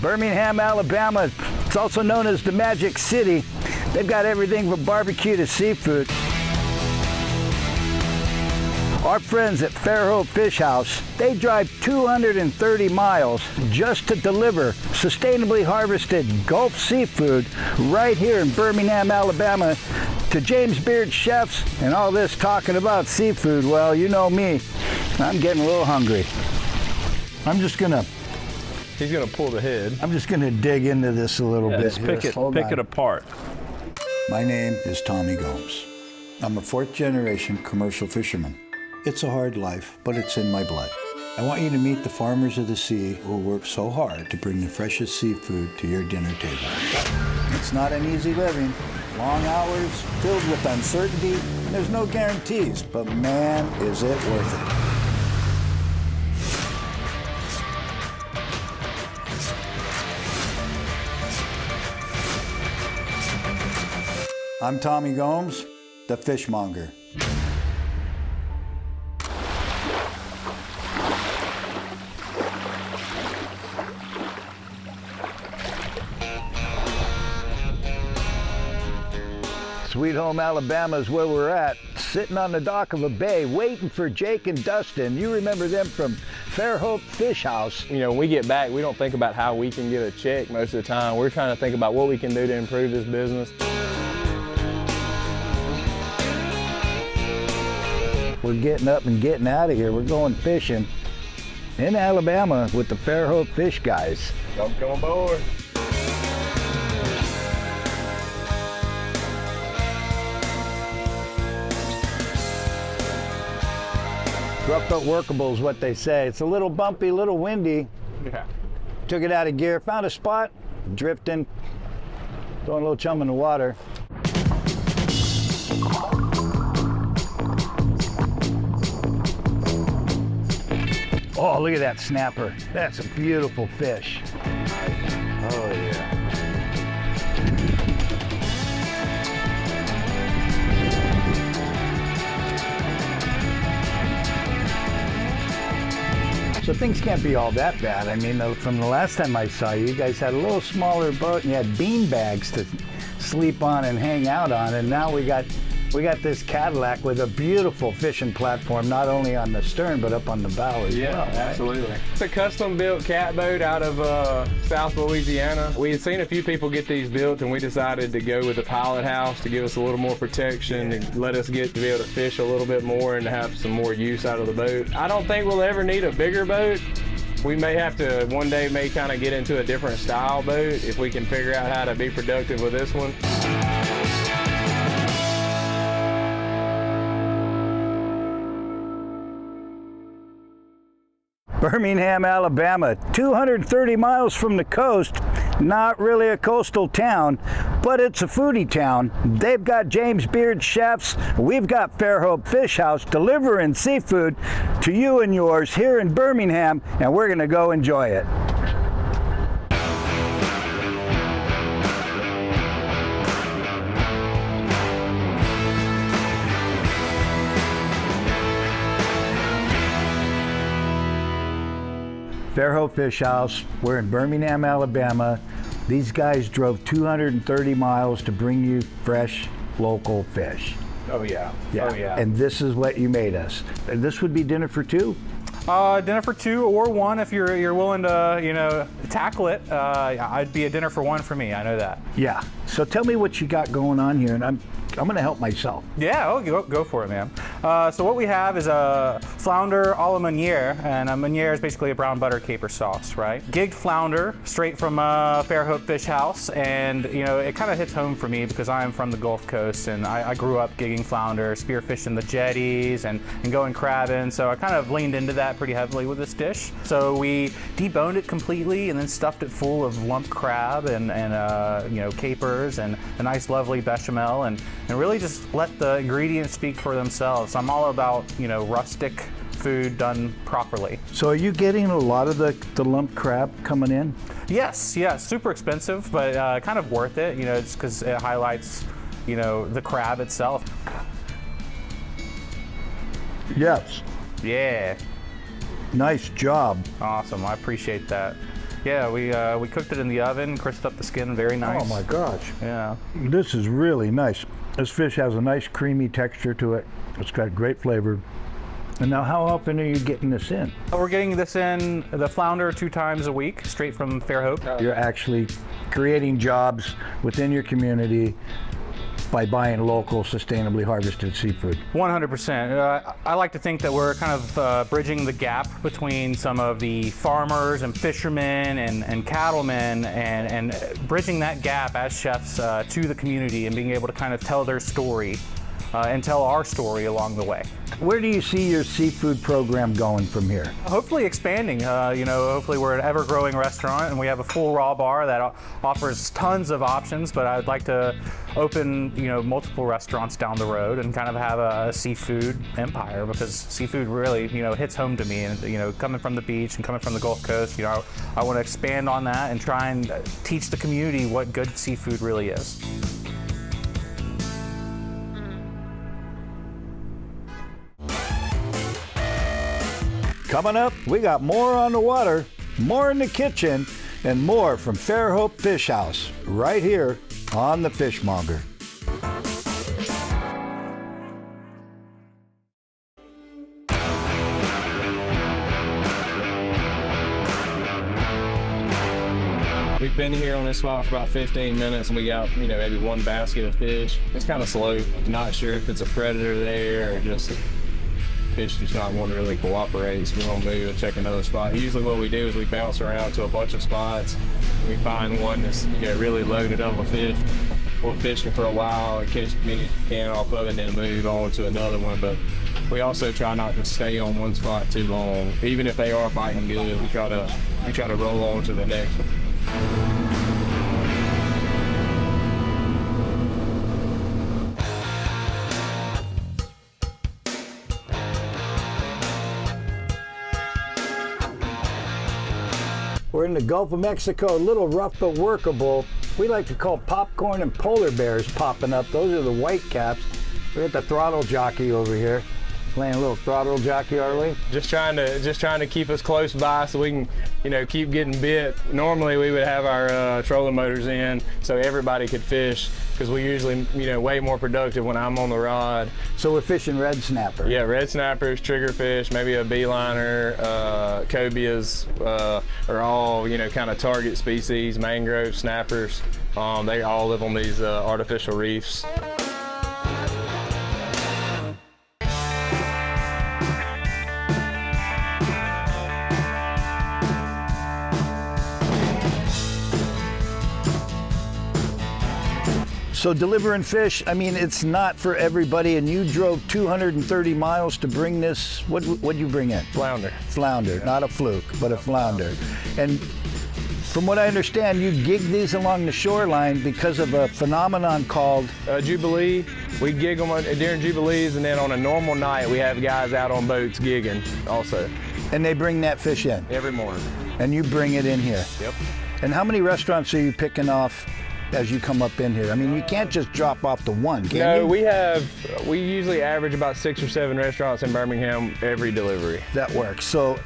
Birmingham, Alabama. It's also known as the Magic City. They've got everything from barbecue to seafood. Our friends at Fairhope Fish House, they drive 230 miles just to deliver sustainably harvested Gulf seafood right here in Birmingham, Alabama to James Beard chefs. And all this talking about seafood, well, you know me, I'm getting a little hungry. He's gonna pull the head. I'm just gonna dig into this a little bit. Just pick it apart. My name is Tommy Gomes. I'm a fourth-generation commercial fisherman. It's a hard life, but it's in my blood. I want you to meet the farmers of the sea who work so hard to bring the freshest seafood to your dinner table. It's not an easy living. Long hours, filled with uncertainty, and there's no guarantees, but man, is it worth it. I'm Tommy Gomes, the Fishmonger. Sweet Home, Alabama is where we're at, sitting on the dock of a bay, waiting for Jake and Dustin. You remember them from Fairhope Fish House. You know, when we get back, we don't think about how we can get a check most of the time. We're trying to think about what we can do to improve this business. We're getting up and getting out of here. We're going fishing in Alabama with the Fairhope Fish guys. Come aboard. Rough but workable is what they say. It's a little bumpy, a little windy. Yeah. Took it out of gear, found a spot, drifting, throwing a little chum in the water. Oh, look at that snapper. That's a beautiful fish. Oh, yeah. So things can't be all that bad. I mean, from the last time I saw you, you guys had a little smaller boat and you had bean bags to sleep on and hang out on, and now we got this Cadillac with a beautiful fishing platform, not only on the stern, but up on the bow as well. Yeah, absolutely. Right? It's a custom-built cat boat out of South Louisiana. We had seen a few people get these built, and we decided to go with the pilot house to give us a little more protection and let us get to be able to fish a little bit more and to have some more use out of the boat. I don't think we'll ever need a bigger boat. We may have to one day kind of get into a different style boat if we can figure out how to be productive with this one. Birmingham, Alabama, 230 miles from the coast. Not really a coastal town, but it's a foodie town. They've got James Beard chefs. We've got Fairhope Fish House delivering seafood to you and yours here in Birmingham, and we're gonna go enjoy it. Fairhope Fish House, we're in Birmingham, Alabama. These guys drove 230 miles to bring you fresh, local fish. Oh yeah. Yeah. Oh yeah. And this is what you made us. And this would be dinner for two? Dinner for two or one if you're willing to, you know, tackle it. I'd be a dinner for one for me, I know that. Yeah. So tell me what you got going on here, and I'm gonna help myself. Yeah, go for it, man. So what we have is a flounder a la Meunier, and a Meunier is basically a brown butter caper sauce, right? Gigged flounder, straight from Fairhope Fish House, and you know, it kind of hits home for me because I'm from the Gulf Coast, and I grew up gigging flounder, spearfishing the jetties, and going crabbing, so I kind of leaned into that pretty heavily with this dish. So we deboned it completely and then stuffed it full of lump crab and you know, capers and a nice lovely bechamel, and really just let the ingredients speak for themselves. I'm all about, you know, rustic food done properly. So are you getting a lot of the lump crab coming in? Yes, yeah, super expensive, but kind of worth it, you know, just because it highlights, you know, the crab itself. Yes. Yeah. Nice job. Awesome, I appreciate that. Yeah, we cooked it in the oven, crisped up the skin, very nice. Oh my gosh. Yeah. This is really nice. This fish has a nice creamy texture to it. It's got great flavor. And now how often are you getting this in? We're getting this in, the flounder, 2 times a week, straight from Fairhope. You're actually creating jobs within your community by buying local, sustainably harvested seafood. 100%. I like to think that we're kind of bridging the gap between some of the farmers and fishermen and cattlemen, and bridging that gap as chefs to the community and being able to kind of tell their story and tell our story along the way. Where do you see your seafood program going from here? Hopefully expanding. Hopefully we're an ever-growing restaurant and we have a full raw bar that offers tons of options, but I'd like to open, multiple restaurants down the road and kind of have a seafood empire, because seafood really, hits home to me. And, coming from the beach and coming from the Gulf Coast, I want to expand on that and try and teach the community what good seafood really is. Coming up, we got more on the water, more in the kitchen, and more from Fairhope Fish House, right here on the Fishmonger. We've been here on this spot for about 15 minutes and we got, maybe 1 basket of fish. It's kind of slow. Not sure if it's a predator there or just fish just not want to really cooperate, so we're gonna move and check another spot. Usually what we do is we bounce around to a bunch of spots. We find one that's really loaded up with fish. We'll fish it for a while and catch me can off of it and then move on to another one. But we also try not to stay on one spot too long. Even if they are biting good, we try to roll on to the next one. We're in the Gulf of Mexico, a little rough but workable. We like to call popcorn and polar bears popping up. Those are the white caps. We got the throttle jockey over here. Playing a little throttle jockey, are we? Just trying to keep us close by so we can, keep getting bit. Normally we would have our trolling motors in so everybody could fish, because we usually, way more productive when I'm on the rod. So we're fishing red snapper. Yeah, red snappers, triggerfish, maybe a beeliner, cobias are all, kind of target species. Mangrove snappers, they all live on these artificial reefs. So delivering fish, it's not for everybody, and you drove 230 miles to bring this. What'd you bring in? Flounder. Flounder, yeah. Not a fluke, but a flounder. And from what I understand, you gig these along the shoreline because of a phenomenon called Jubilee. We gig them during Jubilees, and then on a normal night, we have guys out on boats gigging also. And they bring that fish in? Every morning. And you bring it in here? Yep. And how many restaurants are you picking off as you come up in here? You can't just drop off to one, can you? No, we usually average about 6 or 7 restaurants in Birmingham every delivery. That works. So,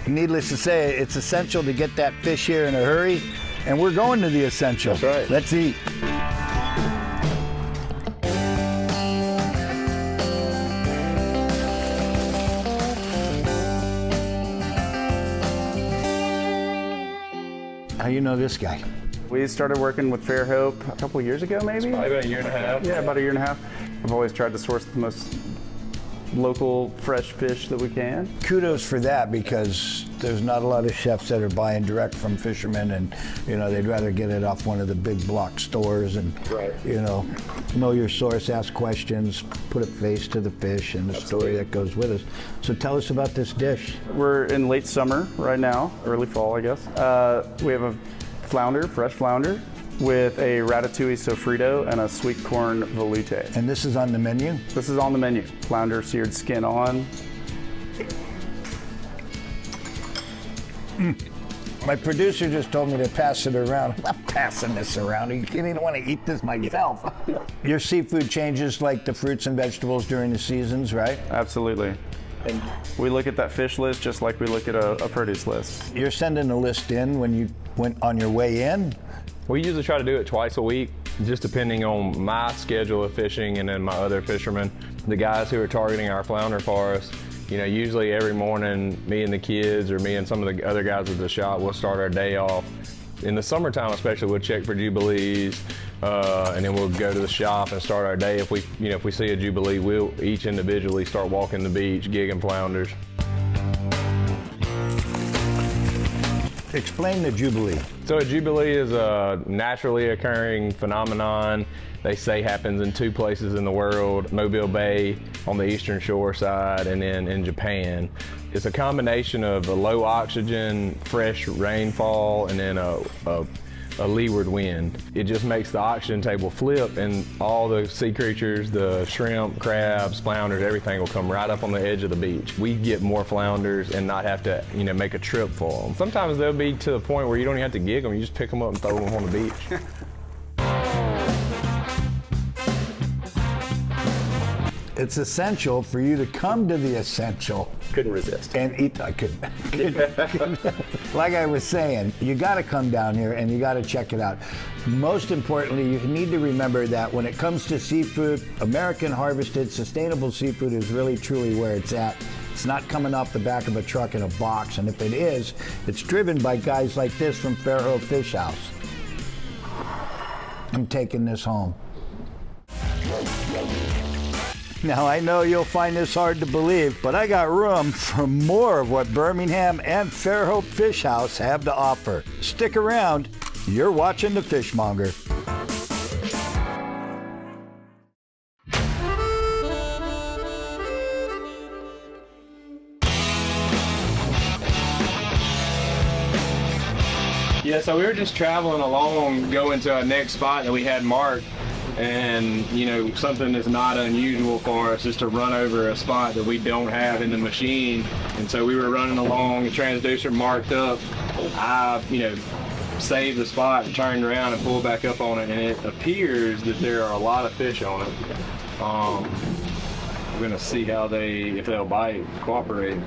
needless to say, it's essential to get that fish here in a hurry, and we're going to the essential. That's right. Let's eat. How you know this guy? We started working with Fairhope a couple of years ago, maybe? Probably about a year and a half. Yeah, about a year and a half. I've always tried to source the most local, fresh fish that we can. Kudos for that, because there's not a lot of chefs that are buying direct from fishermen, and they'd rather get it off one of the big block stores and right. Know your source, ask questions, put a face to the fish and the story that goes with us. So tell us about this dish. We're in late summer right now, early fall, I guess. We have a flounder, fresh flounder, with a ratatouille sofrito and a sweet corn veloute. And this is on the menu? This is on the menu. Flounder seared skin on. My producer just told me to pass it around. I'm not passing this around. I don't want to eat this myself. Your seafood changes like the fruits and vegetables during the seasons, right? Absolutely. And we look at that fish list just like we look at a produce list. You're sending a list in when you went on your way in? We usually try to do it twice a week, just depending on my schedule of fishing and then my other fishermen. The guys who are targeting our flounder for us, you know, usually every morning, me and the kids or me and some of the other guys at the shop, we'll start our day off. In the summertime especially, we'll check for jubilees, and then we'll go to the shop and start our day. If we see a jubilee, we'll each individually start walking the beach, gigging flounders. Explain the jubilee. So a jubilee is a naturally occurring phenomenon. They say happens in 2 places in the world, Mobile Bay on the eastern shore side and then in Japan. It's a combination of a low oxygen, fresh rainfall, and then a leeward wind. It just makes the oxygen table flip and all the sea creatures, the shrimp, crabs, flounders, everything will come right up on the edge of the beach. We get more flounders and not have to, you know, make a trip for them. Sometimes they'll be to the point where you don't even have to gig them, you just pick them up and throw them on the beach. It's essential for you to come to the essential. Couldn't resist. And eat. I couldn't. Like I was saying, you got to come down here and you got to check it out. Most importantly, you need to remember that when it comes to seafood, American harvested sustainable seafood is really truly where it's at. It's not coming off the back of a truck in a box, and if it is, it's driven by guys like this from Fairhope Fish House. I'm taking this home. Now, I know you'll find this hard to believe, but I got room for more of what Birmingham and Fairhope Fish House have to offer. Stick around. You're watching The Fishmonger. Yeah, so we were just traveling along, going to our next spot that we had marked. And, you know, something that's not unusual for us is to run over a spot that we don't have in the machine. And so we were running along, the transducer marked up. I, you know, saved the spot and turned around and pulled back up on it, and it appears that there are a lot of fish on it. We're gonna see how if they'll bite, cooperate.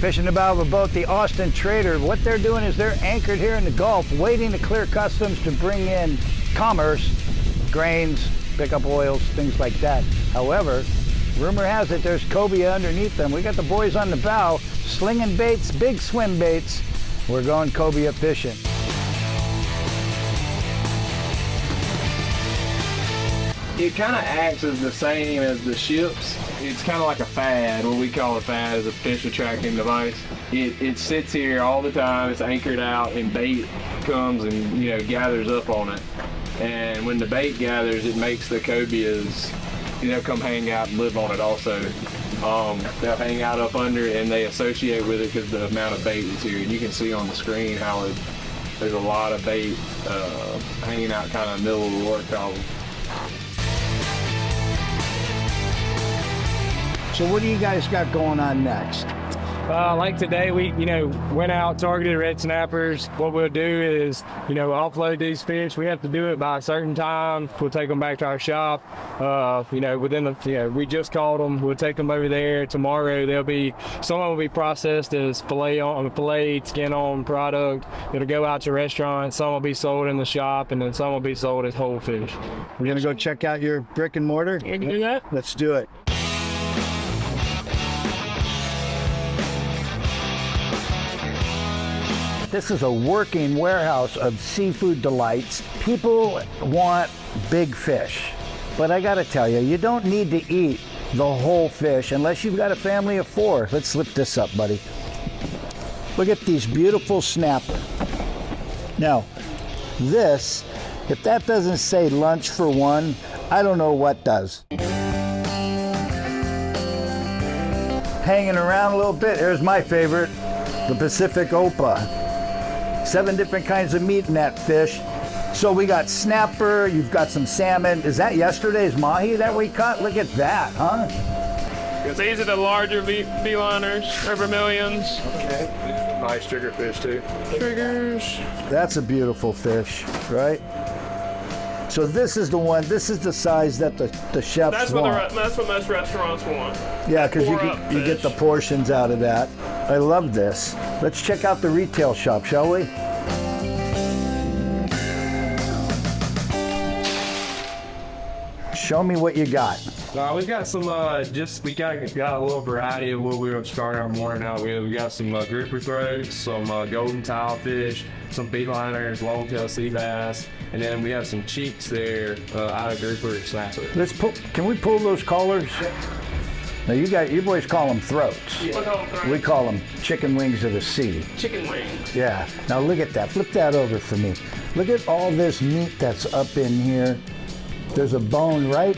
Fishing about with a boat, the Austin Trader. What they're doing is they're anchored here in the Gulf, waiting to clear customs to bring in commerce, grains, pickup oils, things like that. However, rumor has it there's cobia underneath them. We got the boys on the bow, slinging baits, big swim baits. We're going cobia fishing. It kind of acts as the same as the ships. It's kind of like a fad. What we call a fad is a fish attracting device. It sits here all the time. It's anchored out, and bait comes and, you know, gathers up on it. And when the bait gathers, it makes the cobias, you know, come hang out and live on it also. They'll hang out up under it, and they associate with it because the amount of bait is here. And you can see on the screen how there's a lot of bait hanging out kind of in the middle of the work column. So what do you guys got going on next? Like today, we, went out, targeted red snappers. What we'll do is, offload these fish. We have to do it by a certain time. We'll take them back to our shop. We just caught them. We'll take them over there. Tomorrow, some of them will be processed as filet, skin-on product. It'll go out to restaurants. Some will be sold in the shop, and then some will be sold as whole fish. We're gonna go check out your brick and mortar? You can do that? Let's do it. This is a working warehouse of seafood delights. People want big fish, but I gotta tell you, you don't need to eat the whole fish unless you've got a family of 4. Let's lift this up, buddy. Look at these beautiful snapper. Now, this, if that doesn't say lunch for one, I don't know what does. Hanging around a little bit, here's my favorite, the Pacific Opa. 7 different kinds of meat in that fish. So we got snapper, you've got some salmon. Is that yesterday's mahi that we caught? Look at that, huh? These are the larger V-liners, or vermilions. Okay. Nice trigger fish too. Triggers. That's a beautiful fish, right? So this is the one, this is the size that the chefs That's want. that's what most restaurants want. Yeah, because you Pour-up get the fish. portions out of that. I love this. Let's check out the retail shop, shall we? Show me what you got. We've got some, we got a little variety of what we were starting our morning out with. We got some grouper throats, some golden tilefish, some beeliners, longtail sea bass, and then we have some cheeks there out of grouper and snapper. Can we pull those collars? Now you boys call them throats. Yeah. We call them chicken wings of the sea. Chicken wings. Yeah. Now look at that. Flip that over for me. Look at all this meat that's up in here. There's a bone right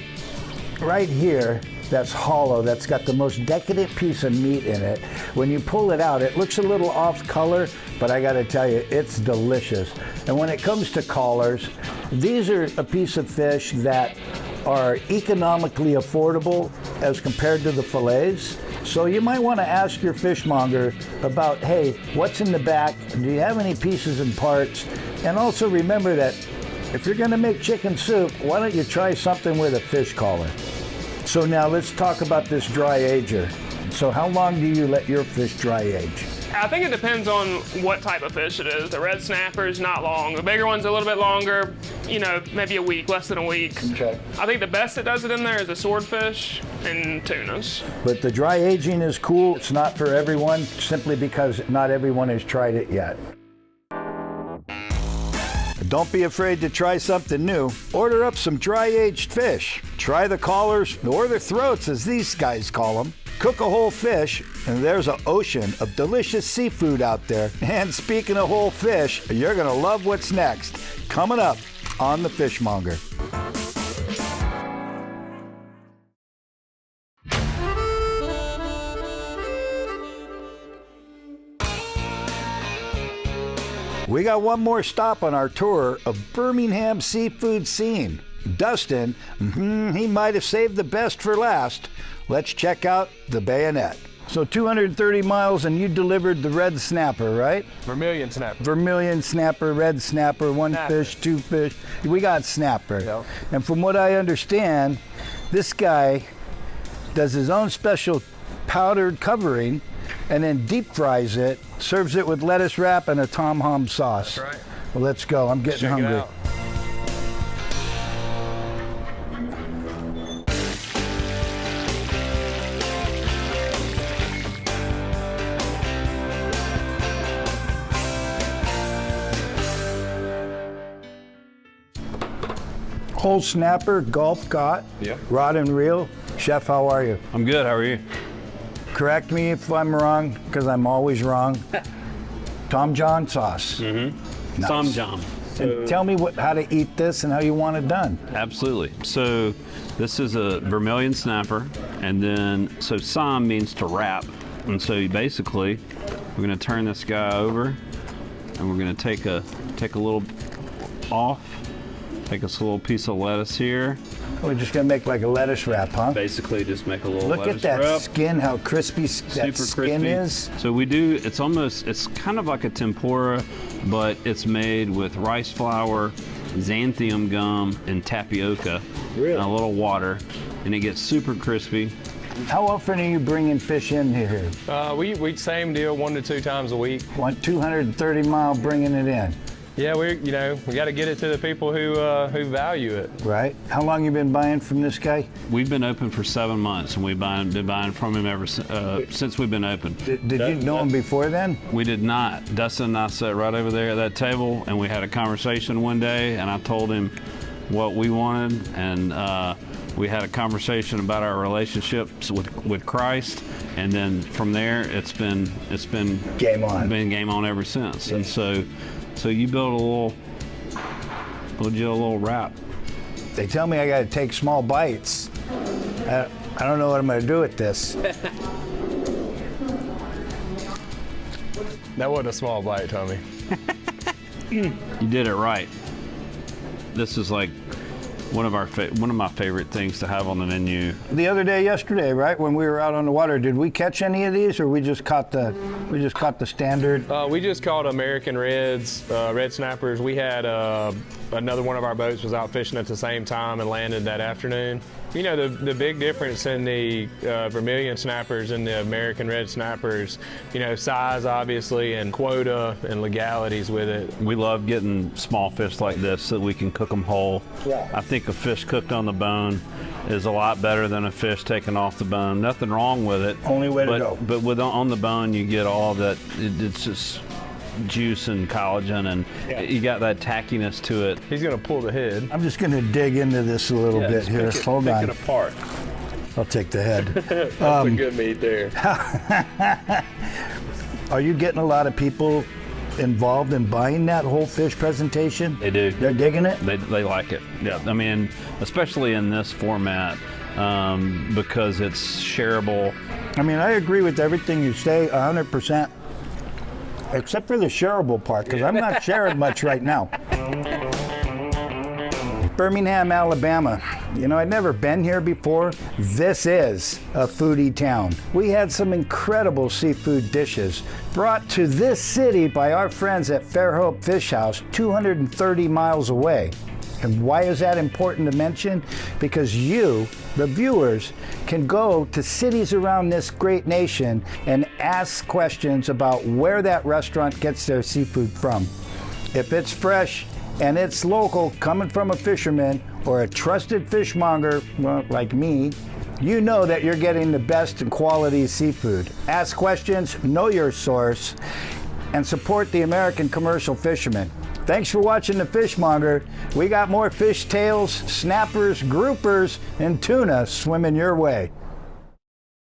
here that's hollow, that's got the most decadent piece of meat in it. When you pull it out, it looks a little off color, but I gotta tell you, it's delicious. And when it comes to collars, these are a piece of fish that are economically affordable as compared to the fillets. So you might want to ask your fishmonger about, hey, what's in the back? Do you have any pieces and parts? And also remember that if you're gonna make chicken soup, why don't you try something with a fish collar? So now let's talk about this dry ager. So how long do you let your fish dry age? I think it depends on what type of fish it is. The red snapper is not long. The bigger one's a little bit longer, maybe a week, less than a week. Okay. I think the best that does it in there is the swordfish and tunas. But the dry aging is cool. It's not for everyone, simply because not everyone has tried it yet. Don't be afraid to try something new. Order up some dry-aged fish. Try the collars, or the throats, as these guys call them. Cook a whole fish, and there's an ocean of delicious seafood out there. And speaking of whole fish, you're gonna love what's next. Coming up on The Fishmonger. We got one more stop on our tour of Birmingham seafood scene. Dustin, he might have saved the best for last. Let's check out the bayonet. So 230 miles and you delivered the red snapper, right? Vermilion snapper. Vermilion snapper, red snapper, one Snapper. fish, two fish. We got snapper. Yep. And from what I understand, this guy does his own special powdered covering and then deep fries it, serves it with lettuce wrap and a Tom Hom sauce. That's right. Well, let's go. I'm getting Check hungry. it out. Whole snapper, Gulf caught, Yep. rod and reel. Chef, how are you? I'm good. How are you? Correct me if I'm wrong, because I'm always wrong. Tom John sauce. Mm-hmm. Nice. Tom John. And tell me how to eat this and how you want it done. Absolutely. So this is a vermilion snapper, and then so Sam means to wrap, and so basically we're going to turn this guy over, and we're going to take a little off. Take us a little piece of lettuce here. We're just gonna make like a lettuce wrap, huh? Basically, just make a little Look at lettuce that wrap. skin, how crispy that Super skin crispy. is. So we do, it's kind of like a tempura, but it's made with rice flour, xanthium gum, and tapioca, Really? and a little water, and it gets super crispy. How often are you bringing fish in here? We same deal 1 to 2 times a week. 230 mile bringing it in, Yeah, we got to get it to the people who value it. right? How long you been buying from this guy? We've been open for 7 months, and we've been buying from him ever since we've been open. Did you know him before then? We did not. Dustin and I sat right over there at that table, and we had a conversation one day, and I told him what we wanted, and we had a conversation about our relationships with Christ, and then from there it's been Game on. Been game on ever since. And so you build a little wrap. They tell me I gotta take small bites. I don't know what I'm gonna do with this. That wasn't a small bite, Tommy. You did it right. This is like one of my favorite things to have on the menu. The other day, yesterday, right, when we were out on the water, did we catch any of these, or we just caught the standard? We just caught American reds, red snappers. We had another one of our boats was out fishing at the same time and landed that afternoon. You know, the big difference in the vermilion snappers and the American red snappers, you know, size obviously and quota and legalities with it. We love getting small fish like this so that we can cook them whole. Yeah. I think a fish cooked on the bone is a lot better than a fish taken off the bone. Nothing wrong with it. Only way to go. But on the bone, you get all of that. It's just juice and collagen, and you got that tackiness to it. He's gonna pull the head. I'm just going to dig into this a little bit here. Hold on. Pick it apart. I'll take the head. That's a good meat there. Are you getting a lot of people involved in buying that whole fish presentation? They do. They're digging it? They like it. Yeah. I mean, especially in this format, because it's shareable. I mean, I agree with everything you say 100%, except for the shareable part, because I'm not sharing much right now. Birmingham, Alabama. You know, I'd never been here before. This is a foodie town. We had some incredible seafood dishes brought to this city by our friends at Fairhope Fish House, 230 miles away. And why is that important to mention? Because you, the viewers, can go to cities around this great nation and ask questions about where that restaurant gets their seafood from. If it's fresh and it's local, coming from a fisherman or a trusted fishmonger, well, like me, you know that you're getting the best and quality seafood. Ask questions, know your source, and support the American commercial fisherman. Thanks for watching The Fishmonger. We got more fish tails, snappers, groupers, and tuna swimming your way.